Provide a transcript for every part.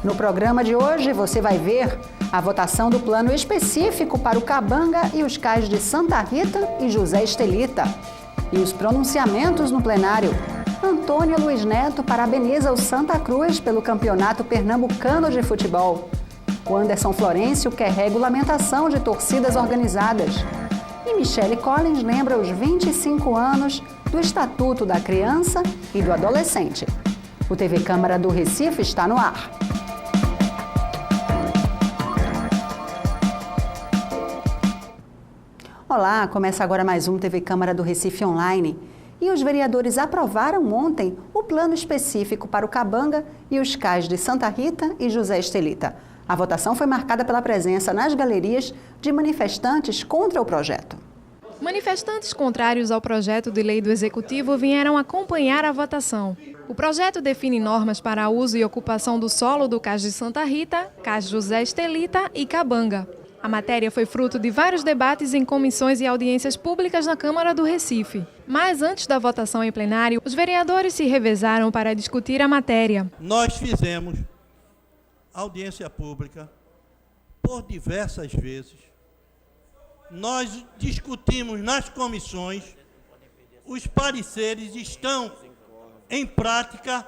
No programa de hoje, você vai ver a votação do plano específico para o Cabanga e os cais de Santa Rita e José Estelita. E os pronunciamentos no plenário. Antônio Luiz Neto parabeniza o Santa Cruz pelo Campeonato Pernambucano de Futebol. O Anderson Florencio quer regulamentação de torcidas organizadas. E Michele Collins lembra os 25 anos do Estatuto da Criança e do Adolescente. O TV Câmara do Recife está no ar. Olá, começa agora mais um TV Câmara do Recife Online. E os vereadores aprovaram ontem o plano específico para o Cabanga e os cais de Santa Rita e José Estelita. A votação foi marcada pela presença nas galerias de manifestantes contra o projeto. Manifestantes contrários ao projeto de lei do Executivo vieram acompanhar a votação. O projeto define normas para uso e ocupação do solo do cais de Santa Rita, cais José Estelita e Cabanga. A matéria foi fruto de vários debates em comissões e audiências públicas na Câmara do Recife. Mas antes da votação em plenário, os vereadores se revezaram para discutir a matéria. Nós fizemos audiência pública por diversas vezes. Nós discutimos nas comissões, os pareceres estão em prática,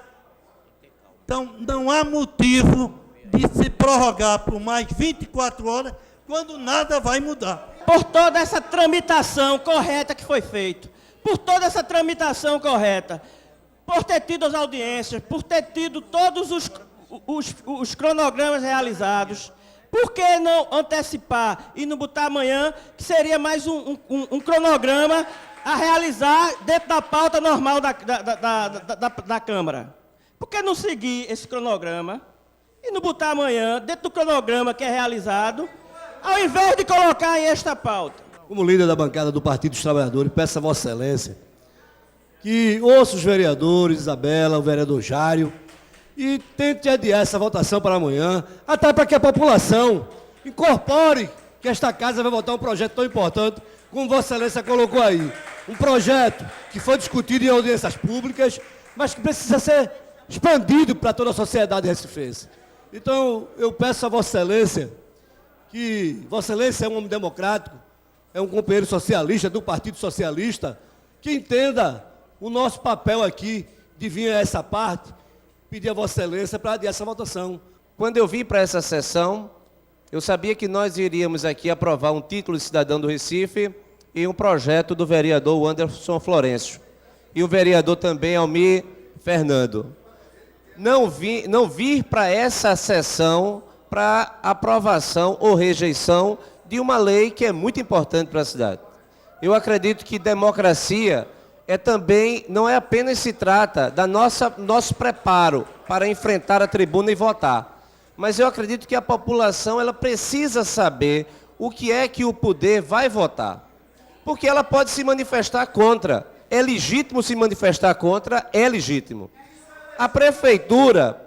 então não há motivo de se prorrogar por mais 24 horas, quando nada vai mudar. Por toda essa tramitação correta que foi feita, por toda essa tramitação correta, por ter tido as audiências, por ter tido todos os cronogramas realizados, por que não antecipar e não botar amanhã, que seria mais um cronograma a realizar dentro da pauta normal da Câmara? Por que não seguir esse cronograma e não botar amanhã, dentro do cronograma que é realizado, ao invés de colocar em esta pauta? Como líder da bancada do Partido dos Trabalhadores, peço a Vossa Excelência que ouça os vereadores, Isabela, o vereador Jário, e tente adiar essa votação para amanhã, até para que a população incorpore que esta casa vai votar um projeto tão importante, como Vossa Excelência colocou aí. Um projeto que foi discutido em audiências públicas, mas que precisa ser expandido para toda a sociedade recifense. Então, eu peço a Vossa Excelência que Vossa Excelência é um homem democrático, é um companheiro socialista do Partido Socialista, que entenda o nosso papel aqui de vir a essa parte, pedir a Vossa Excelência para adiar essa votação. Quando eu vim para essa sessão, eu sabia que nós iríamos aqui aprovar um título de cidadão do Recife e um projeto do vereador Anderson Florencio. E o vereador também, Almir Fernando. Não vir para essa sessão para aprovação ou rejeição de uma lei que é muito importante para a cidade. Eu acredito que democracia não é apenas se trata da nosso preparo para enfrentar a tribuna e votar, mas eu acredito que a população ela precisa saber o que é que o poder vai votar, porque ela pode se manifestar contra. É legítimo se manifestar contra, é legítimo. A prefeitura,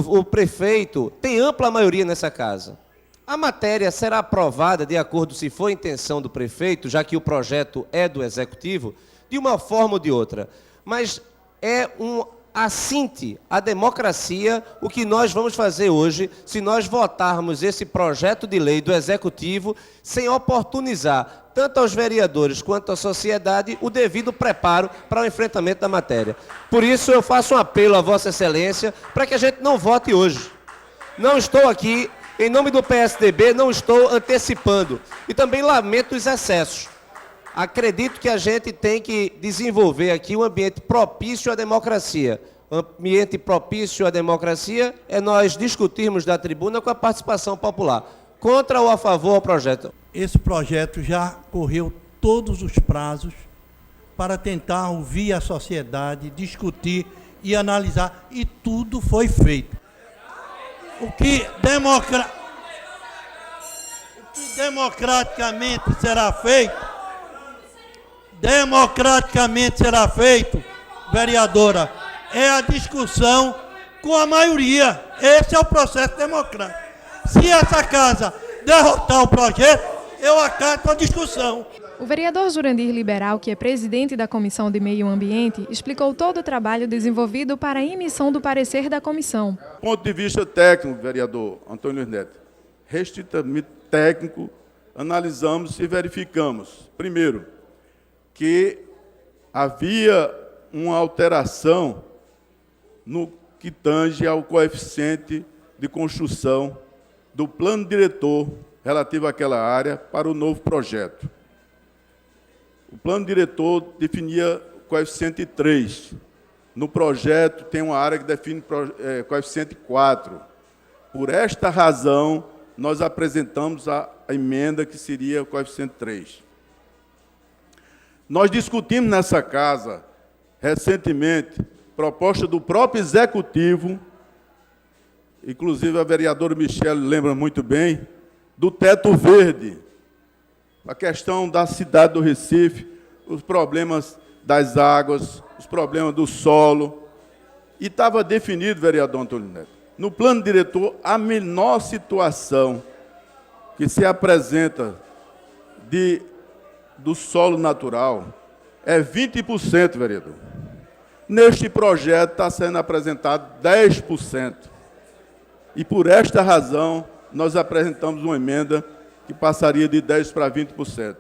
o prefeito tem ampla maioria nessa casa. A matéria será aprovada de acordo se for a intenção do prefeito, já que o projeto é do executivo, de uma forma ou de outra. Mas é um assinte à democracia o que nós vamos fazer hoje, se nós votarmos esse projeto de lei do executivo sem oportunizar tanto aos vereadores quanto à sociedade o devido preparo para o enfrentamento da matéria. Por isso eu faço um apelo a Vossa Excelência para que a gente não vote hoje. Não estou aqui, em nome do PSDB, não estou antecipando. E também lamento os excessos. Acredito que a gente tem que desenvolver aqui um ambiente propício à democracia. Um ambiente propício à democracia é nós discutirmos da tribuna com a participação popular. Contra ou a favor ao projeto? Esse projeto já correu todos os prazos para tentar ouvir a sociedade, discutir e analisar, e tudo foi feito. O que democraticamente será feito, vereadora, é a discussão com a maioria. Esse é o processo democrático. Se essa casa derrotar o projeto, eu acato a discussão. O vereador Jurandir Liberal, que é presidente da Comissão de Meio Ambiente, explicou todo o trabalho desenvolvido para a emissão do parecer da comissão. Do ponto de vista técnico, vereador Antônio Luiz Neto, restritamente técnico, analisamos e verificamos, primeiro, que havia uma alteração no que tange ao coeficiente de construção do plano diretor relativo àquela área para o novo projeto. O plano diretor definia coeficiente 3. No projeto tem uma área que define coeficiente 4. Por esta razão, nós apresentamos a emenda que seria o coeficiente 3. Nós discutimos nessa casa, recentemente, proposta do próprio Executivo, inclusive a vereadora Michele lembra muito bem, do teto verde, a questão da cidade do Recife, os problemas das águas, os problemas do solo. E estava definido, vereador Antônio Neto, no plano diretor, a menor situação que se apresenta do solo natural é 20%, vereador. Neste projeto está sendo apresentado 10%. E por esta razão, nós apresentamos uma emenda que passaria de 10% para 20%.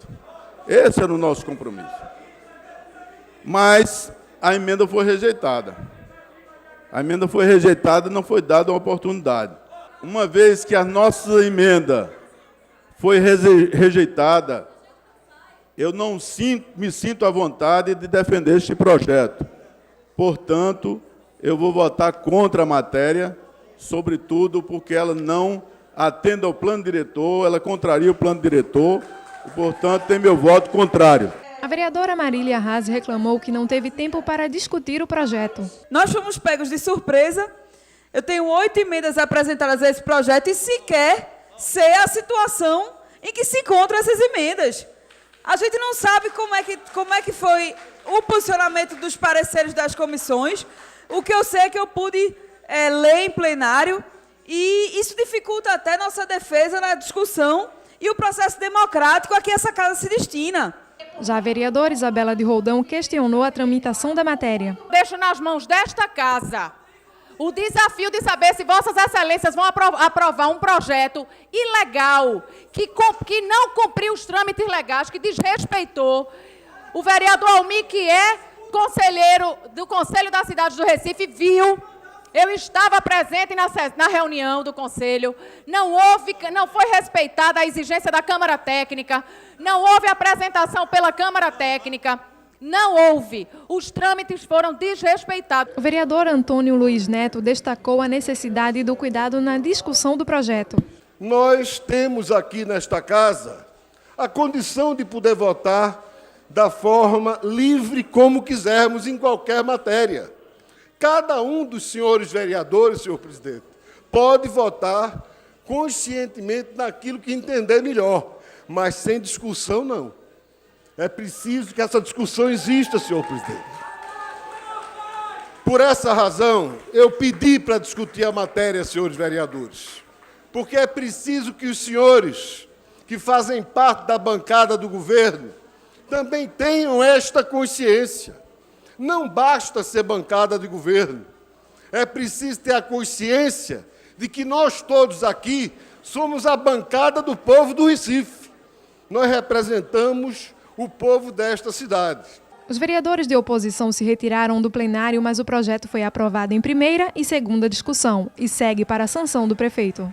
Esse era o nosso compromisso. Mas a emenda foi rejeitada. A emenda foi rejeitada e não foi dada uma oportunidade. Uma vez que a nossa emenda foi rejeitada, eu não me sinto à vontade de defender este projeto. Portanto, eu vou votar contra a matéria, sobretudo porque ela não atende ao plano diretor, ela contraria o plano diretor, e, portanto, tem meu voto contrário. A vereadora Marília Arras reclamou que não teve tempo para discutir o projeto. Nós fomos pegos de surpresa. Eu tenho 8 emendas apresentadas a esse projeto e sequer sei a situação em que se encontram essas emendas. A gente não sabe como é que foi o posicionamento dos pareceres das comissões. O que eu sei é que eu pude ler em plenário e isso dificulta até nossa defesa na discussão e o processo democrático a que essa casa se destina. Já a vereadora Isabela de Roldão questionou a tramitação da matéria. Deixo nas mãos desta casa o desafio de saber se Vossas Excelências vão aprovar um projeto ilegal, que não cumpriu os trâmites legais, que desrespeitou. O vereador Almir, que é conselheiro do Conselho da Cidade do Recife, viu. Eu estava presente na reunião do Conselho. Não foi respeitada a exigência da Câmara Técnica, não houve apresentação pela Câmara Técnica. Não houve. Os trâmites foram desrespeitados. O vereador Antônio Luiz Neto destacou a necessidade do cuidado na discussão do projeto. Nós temos aqui nesta casa a condição de poder votar da forma livre como quisermos em qualquer matéria. Cada um dos senhores vereadores, senhor presidente, pode votar conscientemente naquilo que entender melhor, mas sem discussão não. É preciso que essa discussão exista, senhor presidente. Por essa razão, eu pedi para discutir a matéria, senhores vereadores, porque é preciso que os senhores que fazem parte da bancada do governo também tenham esta consciência. Não basta ser bancada de governo, é preciso ter a consciência de que nós todos aqui somos a bancada do povo do Recife. Nós representamos o povo desta cidade. Os vereadores de oposição se retiraram do plenário, mas o projeto foi aprovado em primeira e segunda discussão e segue para a sanção do prefeito.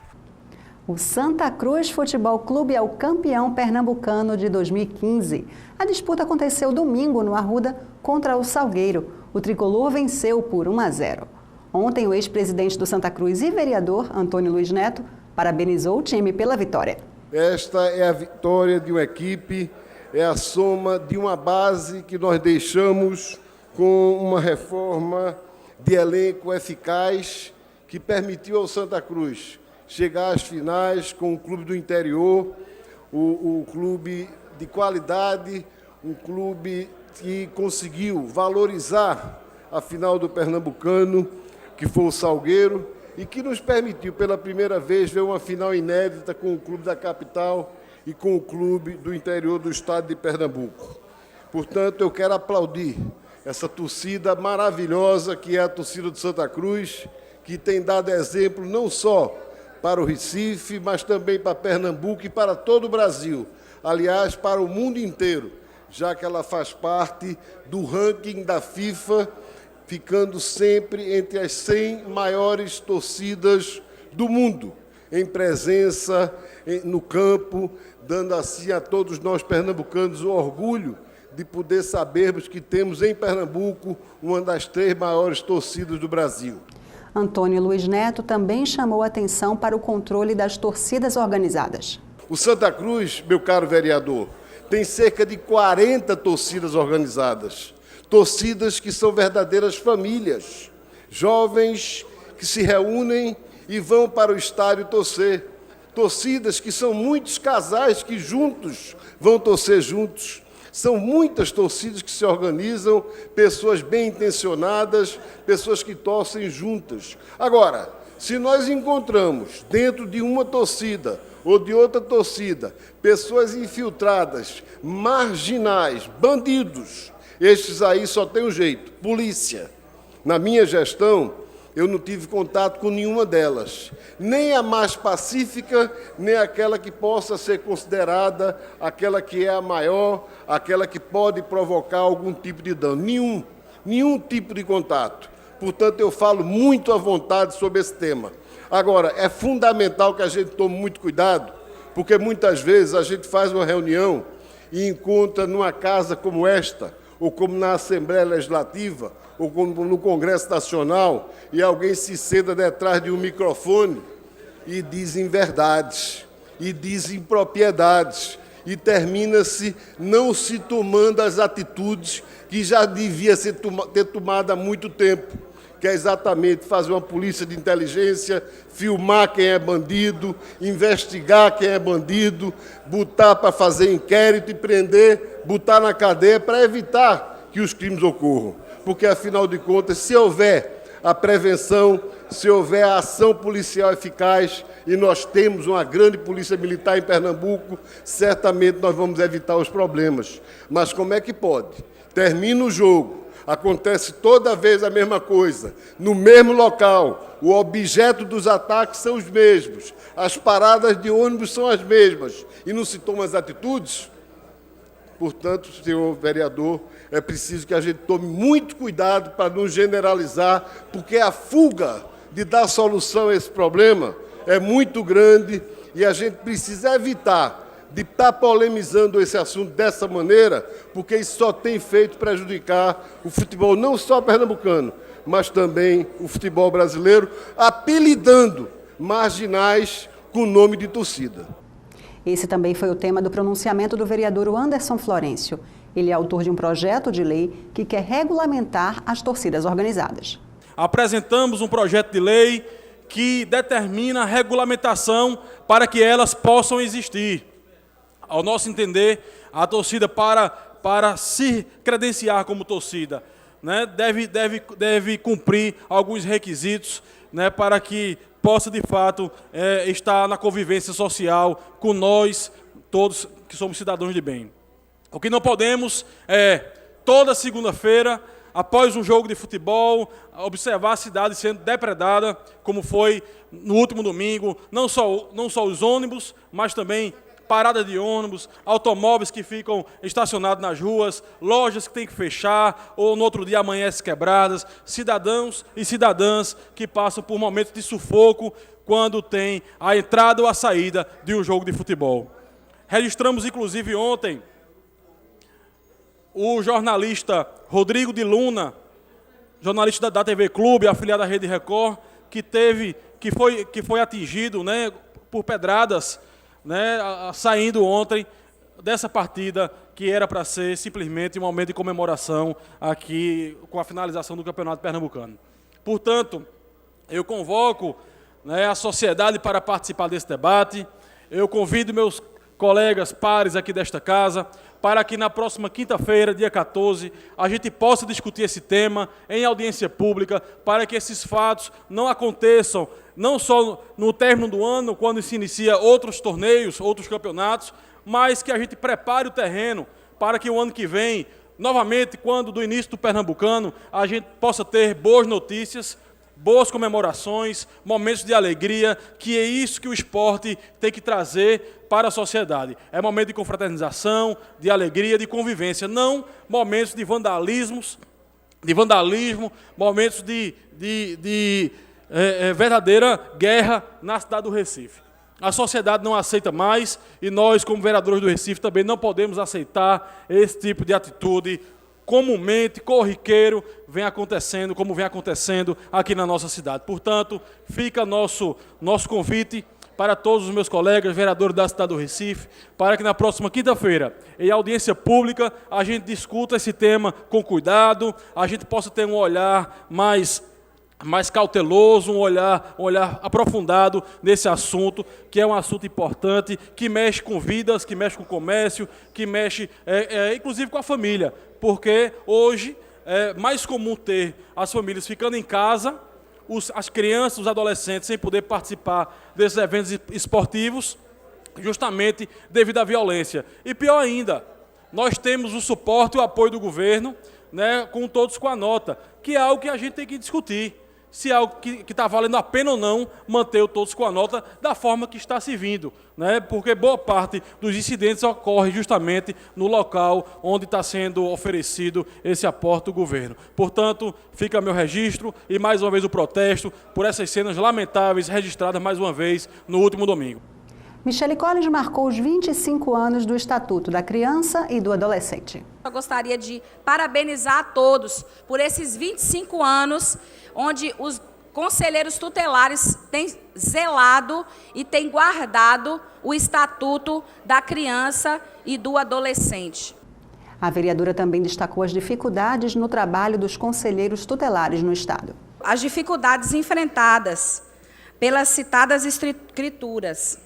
O Santa Cruz Futebol Clube é o campeão pernambucano de 2015. A disputa aconteceu domingo no Arruda contra o Salgueiro. O tricolor venceu por 1-0. Ontem, o ex-presidente do Santa Cruz e vereador, Antônio Luiz Neto, parabenizou o time pela vitória. Esta é a vitória de uma equipe, é a soma de uma base que nós deixamos com uma reforma de elenco eficaz que permitiu ao Santa Cruz chegar às finais com o clube do interior, o clube de qualidade, um clube que conseguiu valorizar a final do Pernambucano, que foi o Salgueiro, e que nos permitiu, pela primeira vez, ver uma final inédita com o clube da capital e com o clube do interior do estado de Pernambuco. Portanto, eu quero aplaudir essa torcida maravilhosa que é a torcida do Santa Cruz, que tem dado exemplo não só para o Recife, mas também para Pernambuco e para todo o Brasil. Aliás, para o mundo inteiro, já que ela faz parte do ranking da FIFA, ficando sempre entre as 100 maiores torcidas do mundo, em presença no campo, dando assim a todos nós pernambucanos o orgulho de poder sabermos que temos em Pernambuco uma das 3 maiores torcidas do Brasil. Antônio Luiz Neto também chamou a atenção para o controle das torcidas organizadas. O Santa Cruz, meu caro vereador, tem cerca de 40 torcidas organizadas. Torcidas que são verdadeiras famílias. Jovens que se reúnem e vão para o estádio torcer. Torcidas que são muitos casais que juntos vão torcer juntos. São muitas torcidas que se organizam, pessoas bem intencionadas, pessoas que torcem juntas. Agora, se nós encontramos dentro de uma torcida ou de outra torcida pessoas infiltradas, marginais, bandidos, estes aí só tem um jeito, polícia. Na minha gestão, eu não tive contato com nenhuma delas, nem a mais pacífica, nem aquela que possa ser considerada aquela que é a maior, aquela que pode provocar algum tipo de dano. Nenhum tipo de contato. Portanto, eu falo muito à vontade sobre esse tema. Agora, é fundamental que a gente tome muito cuidado, porque muitas vezes a gente faz uma reunião e encontra numa casa como esta, ou como na Assembleia Legislativa, ou como no Congresso Nacional, e alguém se senta detrás de um microfone e diz inverdades, e diz impropriedades, e termina-se não se tomando as atitudes que já devia ter tomado há muito tempo, que é exatamente fazer uma polícia de inteligência, filmar quem é bandido, investigar quem é bandido, botar para fazer inquérito e prender, botar na cadeia para evitar que os crimes ocorram. Porque, afinal de contas, se houver a prevenção, se houver a ação policial eficaz, e nós temos uma grande polícia militar em Pernambuco, certamente nós vamos evitar os problemas. Mas como é que pode? Termina o jogo, acontece toda vez a mesma coisa, no mesmo local, o objeto dos ataques são os mesmos, as paradas de ônibus são as mesmas, e não se tomam as atitudes? Portanto, senhor vereador, é preciso que a gente tome muito cuidado para não generalizar, porque a fuga de dar solução a esse problema é muito grande e a gente precisa evitar de estar polemizando esse assunto dessa maneira, porque isso só tem feito prejudicar o futebol não só pernambucano, mas também o futebol brasileiro, apelidando marginais com o nome de torcida. Esse também foi o tema do pronunciamento do vereador Anderson Florencio. Ele é autor de um projeto de lei que quer regulamentar as torcidas organizadas. Apresentamos um projeto de lei que determina a regulamentação para que elas possam existir. Ao nosso entender, a torcida, para se credenciar como torcida, né, deve cumprir alguns requisitos, né, para que possa, de fato, estar na convivência social com nós, todos que somos cidadãos de bem. O que não podemos é, toda segunda-feira, após um jogo de futebol, observar a cidade sendo depredada, como foi no último domingo, não só os ônibus, mas também paradas de ônibus, automóveis que ficam estacionados nas ruas, lojas que têm que fechar, ou no outro dia amanhecem quebradas, cidadãos e cidadãs que passam por momentos de sufoco quando tem a entrada ou a saída de um jogo de futebol. Registramos, inclusive, ontem, o jornalista Rodrigo de Luna, jornalista da TV Clube, afiliado à Rede Record, que foi atingido, né, por pedradas, né, saindo ontem dessa partida que era para ser simplesmente um momento de comemoração aqui com a finalização do Campeonato Pernambucano. Portanto, eu convoco, né, a sociedade para participar desse debate, eu convido meus colegas, pares aqui desta casa, para que na próxima quinta-feira, dia 14, a gente possa discutir esse tema em audiência pública, para que esses fatos não aconteçam, não só no término do ano, quando se inicia outros torneios, outros campeonatos, mas que a gente prepare o terreno para que o ano que vem, novamente, quando do início do Pernambucano, a gente possa ter boas notícias, boas comemorações, momentos de alegria, que é isso que o esporte tem que trazer para a sociedade. É momento de confraternização, de alegria, de convivência, não momentos de vandalismo, momentos de verdadeira guerra na cidade do Recife. A sociedade não aceita mais e nós, como vereadores do Recife, também não podemos aceitar esse tipo de atitude comumente, corriqueiro, como vem acontecendo aqui na nossa cidade. Portanto, fica nosso convite para todos os meus colegas, vereadores da cidade do Recife, para que na próxima quinta-feira, em audiência pública, a gente discuta esse tema com cuidado, a gente possa ter um olhar mais cauteloso, um olhar aprofundado nesse assunto, que é um assunto importante, que mexe com vidas, que mexe com o comércio, que mexe, inclusive, com a família, porque hoje é mais comum ter as famílias ficando em casa, as crianças, os adolescentes, sem poder participar desses eventos esportivos, justamente devido à violência. E pior ainda, nós temos o suporte e o apoio do governo, né, com todos com a nota, que é algo que a gente tem que discutir. Se é algo que está valendo a pena ou não manter o todos com a nota da forma que está se vindo, né? Porque boa parte dos incidentes ocorre justamente no local onde está sendo oferecido esse aporte do governo. Portanto, fica meu registro e mais uma vez o protesto por essas cenas lamentáveis registradas mais uma vez no último domingo. Michele Collins marcou os 25 anos do Estatuto da Criança e do Adolescente. Eu gostaria de parabenizar a todos por esses 25 anos onde os conselheiros tutelares têm zelado e têm guardado o Estatuto da Criança e do Adolescente. A vereadora também destacou as dificuldades no trabalho dos conselheiros tutelares no Estado. As dificuldades enfrentadas pelas citadas estruturas,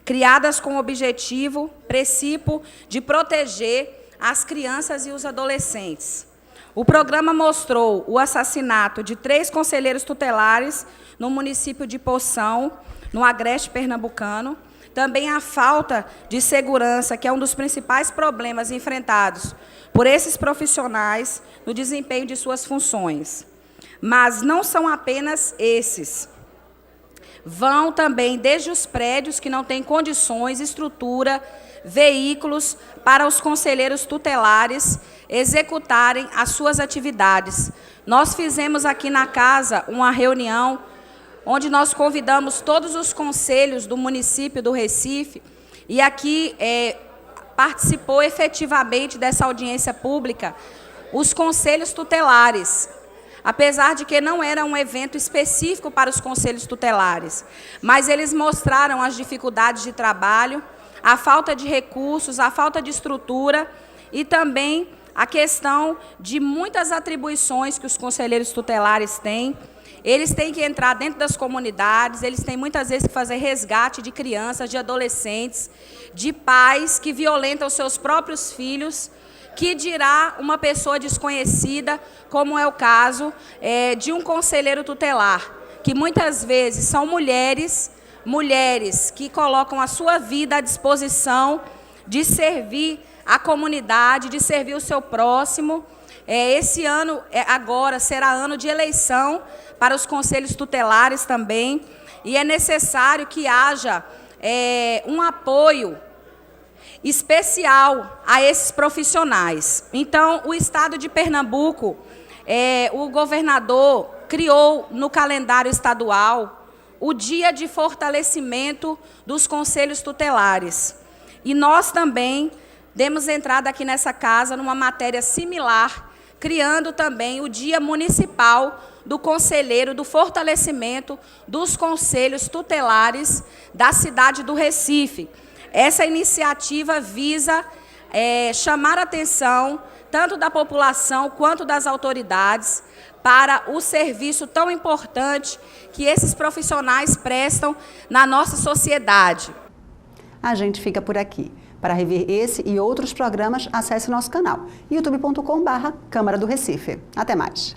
criadas com o objetivo, princípio de proteger as crianças e os adolescentes. O programa mostrou o assassinato de 3 conselheiros tutelares no município de Poção, no agreste pernambucano. Também a falta de segurança, que é um dos principais problemas enfrentados por esses profissionais no desempenho de suas funções. Mas não são apenas esses. Vão também desde os prédios que não têm condições, estrutura, veículos para os conselheiros tutelares executarem as suas atividades. Nós fizemos aqui na casa uma reunião onde nós convidamos todos os conselhos do município do Recife e aqui participou efetivamente dessa audiência pública os conselhos tutelares. Apesar de que não era um evento específico para os conselhos tutelares, mas eles mostraram as dificuldades de trabalho, a falta de recursos, a falta de estrutura e também a questão de muitas atribuições que os conselheiros tutelares têm. Eles têm que entrar dentro das comunidades, eles têm muitas vezes que fazer resgate de crianças, de adolescentes, de pais que violentam seus próprios filhos, que dirá uma pessoa desconhecida, como é o caso de um conselheiro tutelar, que muitas vezes são mulheres que colocam a sua vida à disposição de servir a comunidade, de servir o seu próximo. Esse ano, agora, será ano de eleição para os conselhos tutelares também, e é necessário que haja um apoio especial a esses profissionais. Então, o Estado de Pernambuco, o governador criou no calendário estadual o Dia de Fortalecimento dos Conselhos Tutelares. E nós também demos entrada aqui nessa casa numa matéria similar, criando também o Dia Municipal do Conselheiro, do fortalecimento dos Conselhos Tutelares da cidade do Recife. Essa iniciativa visa chamar a atenção, tanto da população quanto das autoridades, para o serviço tão importante que esses profissionais prestam na nossa sociedade. A gente fica por aqui. Para rever esse e outros programas, acesse nosso canal youtube.com/Câmara do Recife. Até mais!